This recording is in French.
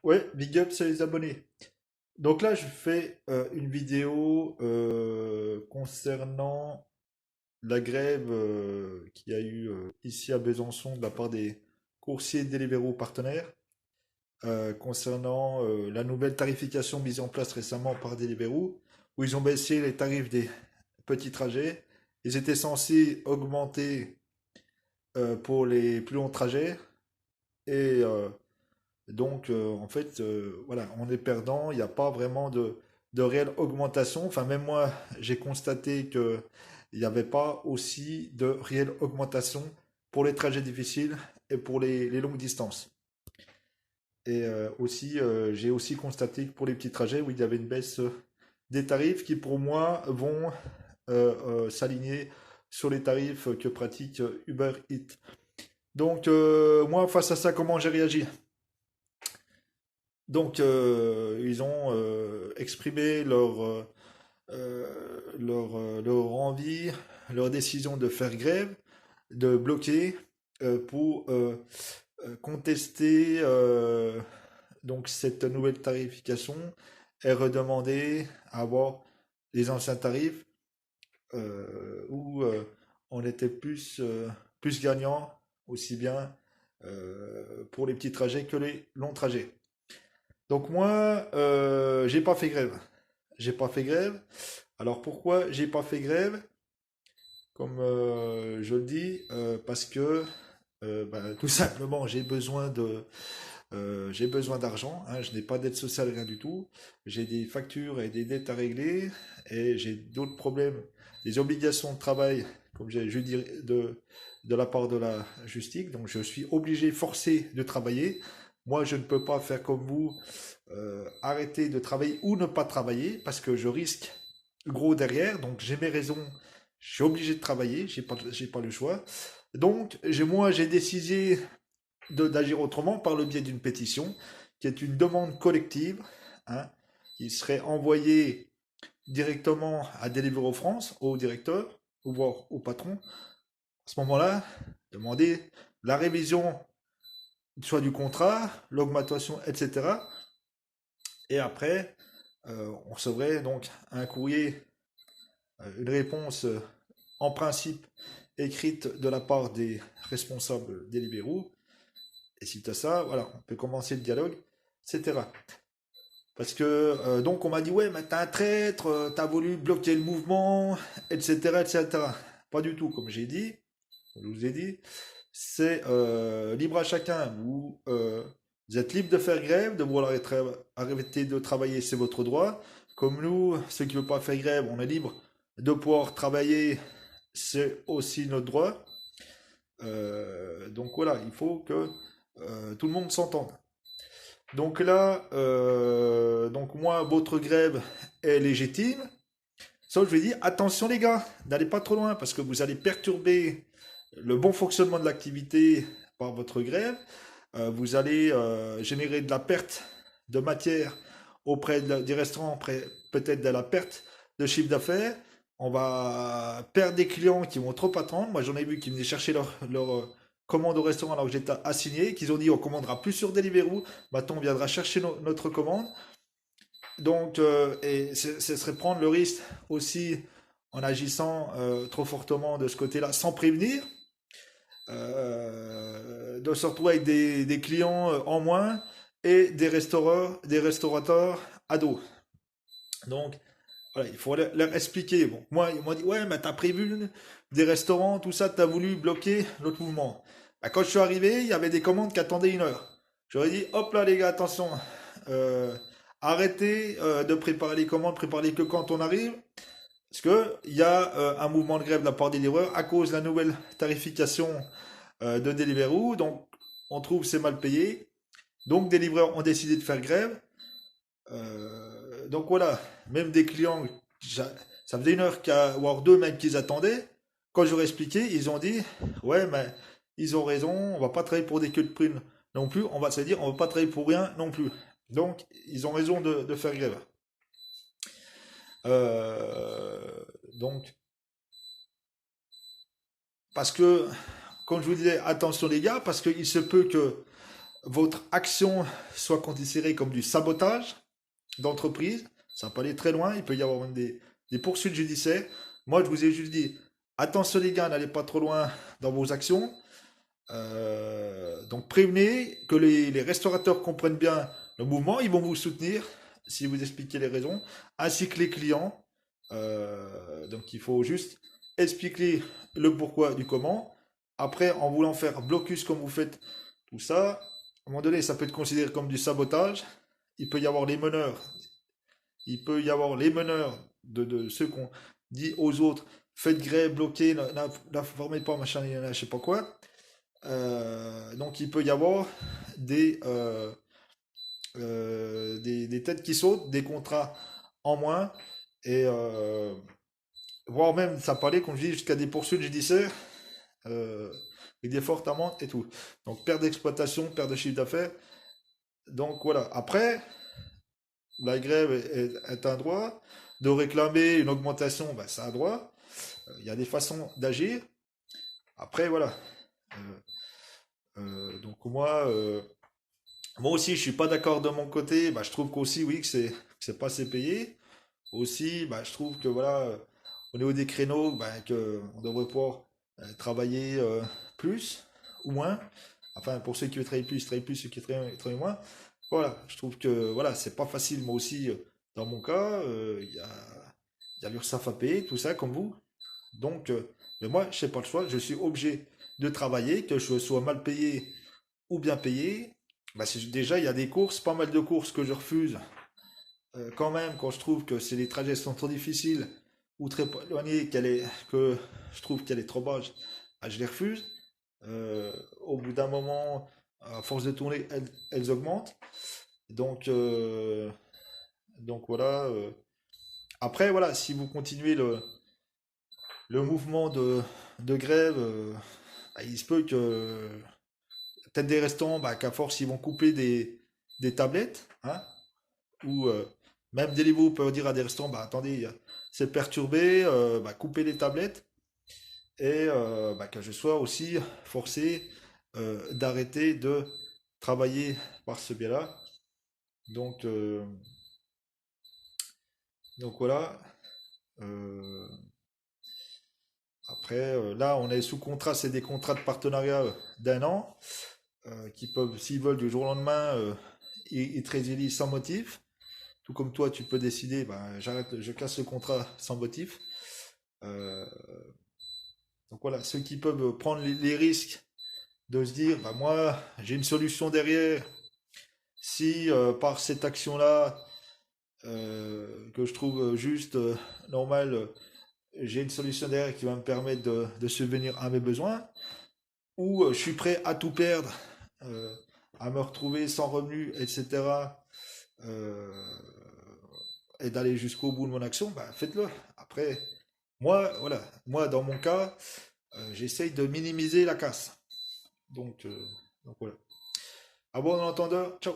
Ouais, big up, c'est les abonnés. Donc là, je fais une vidéo concernant la grève qu'il y a eu ici à Besançon de la part des coursiers Deliveroo partenaires, concernant la nouvelle tarification mise en place récemment par Deliveroo, où ils ont baissé les tarifs des petits trajets. Ils étaient censés augmenter pour les plus longs trajets, et donc, en fait, voilà, on est perdant, il n'y a pas vraiment de réelle augmentation. Enfin, même moi, j'ai constaté qu'il n'y avait pas aussi de réelle augmentation pour les trajets difficiles et pour les longues distances. Et aussi, j'ai aussi constaté que pour les petits trajets, où il y avait une baisse des tarifs qui, pour moi, vont s'aligner sur les tarifs que pratique Uber Eats. Donc, moi, face à ça, comment j'ai réagi? Donc, ils ont exprimé leur envie, leur décision de faire grève, de bloquer pour contester donc cette nouvelle tarification et redemander à avoir les anciens tarifs où on était plus gagnant, aussi bien pour les petits trajets que les longs trajets. Donc moi, j'ai pas fait grève. J'ai pas fait grève. Alors pourquoi j'ai pas fait grève? Comme je le dis, parce que tout simplement j'ai besoin d'argent. Hein, je n'ai pas d'aide sociale, rien du tout. J'ai des factures et des dettes à régler et j'ai d'autres problèmes, des obligations de travail, comme j'ai je dirais, de la part de la justice. Donc je suis obligé, forcé de travailler. Moi, je ne peux pas faire comme vous, arrêter de travailler ou ne pas travailler parce que je risque gros derrière. Donc j'ai mes raisons, je suis obligé de travailler, j'ai pas le choix. Donc moi j'ai décidé d'agir autrement par le biais d'une pétition qui est une demande collective, hein, qui serait envoyée directement à Deliveroo France, au directeur, ou voire au patron. À ce moment-là, demander la révision soit du contrat, l'augmentation, etc. Et après, on recevrait donc un courrier, une réponse en principe écrite de la part des responsables des libéraux. Et suite à ça, voilà, on peut commencer le dialogue, etc. Parce que donc on m'a dit ouais, mais t'es un traître, t'as voulu bloquer le mouvement, etc., etc. Pas du tout, comme j'ai dit, je vous ai dit, c'est libre à chacun. Vous êtes libre de faire grève, de vouloir arrêter de travailler, c'est votre droit. Comme nous, ceux qui ne veulent pas faire grève, on est libre de pouvoir travailler, c'est aussi notre droit. Donc voilà, il faut que tout le monde s'entende. Donc là, donc moi, votre grève est légitime. Sauf que je vais dire, attention les gars, n'allez pas trop loin parce que vous allez perturber le bon fonctionnement de l'activité par votre grève. Vous allez générer de la perte de matière auprès des restaurants, peut-être de la perte de chiffre d'affaires. On va perdre des clients qui vont trop attendre. Moi, j'en ai vu qui venaient chercher leur commande au restaurant alors que j'étais assigné, qu'ils ont dit on commandera plus sur Deliveroo. Maintenant, on viendra chercher notre commande. Donc, et ce serait prendre le risque aussi en agissant trop fortement de ce côté-là, sans prévenir, de se retrouver avec des clients en moins et des restaurateurs à dos. Donc, voilà, il faut leur expliquer. Bon, moi, ils m'ont dit, ouais, mais t'as prévu des restaurants, tout ça, t'as voulu bloquer notre mouvement. Bah, quand je suis arrivé, il y avait des commandes qui attendaient 1 heure. J'aurais dit, hop là, les gars, attention, euh, arrêtez de préparer les commandes, préparez que quand on arrive. Parce qu'il y a un mouvement de grève de la part des livreurs à cause de la nouvelle tarification de Deliveroo. Donc, on trouve que c'est mal payé. Donc, des livreurs ont décidé de faire grève. Donc voilà, même des clients, ça faisait 1 heure, voire deux même qu'ils attendaient. Quand j'aurais expliqué, ils ont dit, ouais, mais ils ont raison, on va pas travailler pour des queues de prune non plus, on va se dire, on va pas travailler pour rien non plus. Donc, ils ont raison de faire grève. Euh, donc, parce que, comme je vous disais, attention les gars, parce qu'il se peut que votre action soit considérée comme du sabotage d'entreprise. Ça peut aller très loin, il peut y avoir même des poursuites judiciaires. Moi, je vous ai juste dit, attention les gars, n'allez pas trop loin dans vos actions. Donc prévenez que les restaurateurs comprennent bien le mouvement, ils vont vous soutenir si vous expliquez les raisons, ainsi que les clients. Donc il faut juste expliquer le pourquoi du comment. Après, en voulant faire blocus comme vous faites tout ça, à un moment donné, ça peut être considéré comme du sabotage. Il peut y avoir les meneurs. Il peut y avoir les meneurs de ceux qu'on dit aux autres, faites grève, bloquez, n'informez pas, machin, je sais pas quoi. Donc il peut y avoir des, des têtes qui sautent, des contrats en moins, et voire même, ça parlait, comme je dis, jusqu'à des poursuites judiciaires, euh, et des fortes amendes et tout. Donc perte d'exploitation, perte de chiffre d'affaires. Donc voilà. Après, la grève est un droit. De réclamer une augmentation, ben, c'est un droit. Il y a des façons d'agir. Après, voilà. Donc moi aussi, je suis pas d'accord de mon côté. Bah, je trouve qu'aussi, oui, que c'est pas assez payé. Aussi, bah, je trouve que voilà, au niveau des créneaux, bah, que on devrait pouvoir travailler plus ou moins. Enfin, pour ceux qui veulent travailler plus, ceux qui travaillent moins. Voilà, je trouve que voilà, c'est pas facile. Moi aussi, dans mon cas, il y a l'URSSAF à payer, tout ça, comme vous. Donc, mais moi, je n'ai pas le choix. Je suis obligé de travailler, que je sois mal payé ou bien payé. Bah, déjà, il y a des courses, pas mal de courses que je refuse. Quand même, quand je trouve que les trajets sont trop difficiles ou très éloignés, que je trouve qu'elle est trop basse, bah, je les refuse. Au bout d'un moment, à force de tourner, elles augmentent. Donc, donc voilà. Après, voilà, si vous continuez le mouvement de grève, bah, il se peut que peut-être des restaurants, bah, qu'à force, ils vont couper des tablettes, hein, ou même Deliveroo peut dire à des restaurants, bah, attendez, c'est perturbé, bah, coupez les tablettes, et bah, que je sois aussi forcé d'arrêter de travailler par ce biais-là. Donc, donc voilà. Euh, Après, là, on est sous contrat, c'est des contrats de partenariat d'un an, qui peuvent, s'ils veulent, du jour au lendemain, ils te résilient sans motif. Tout comme toi, tu peux décider, ben, j'arrête, je casse le contrat sans motif. Euh, donc voilà, ceux qui peuvent prendre les risques de se dire, bah, moi, j'ai une solution derrière. Si par cette action-là, que je trouve juste, normale, j'ai une solution derrière qui va me permettre de subvenir à mes besoins, ou je suis prêt à tout perdre, euh, à me retrouver sans revenu, etc., euh, et d'aller jusqu'au bout de mon action, bah, faites-le. Après, moi, voilà, moi, dans mon cas, j'essaye de minimiser la casse. Donc, donc voilà. À bon entendeur, ciao.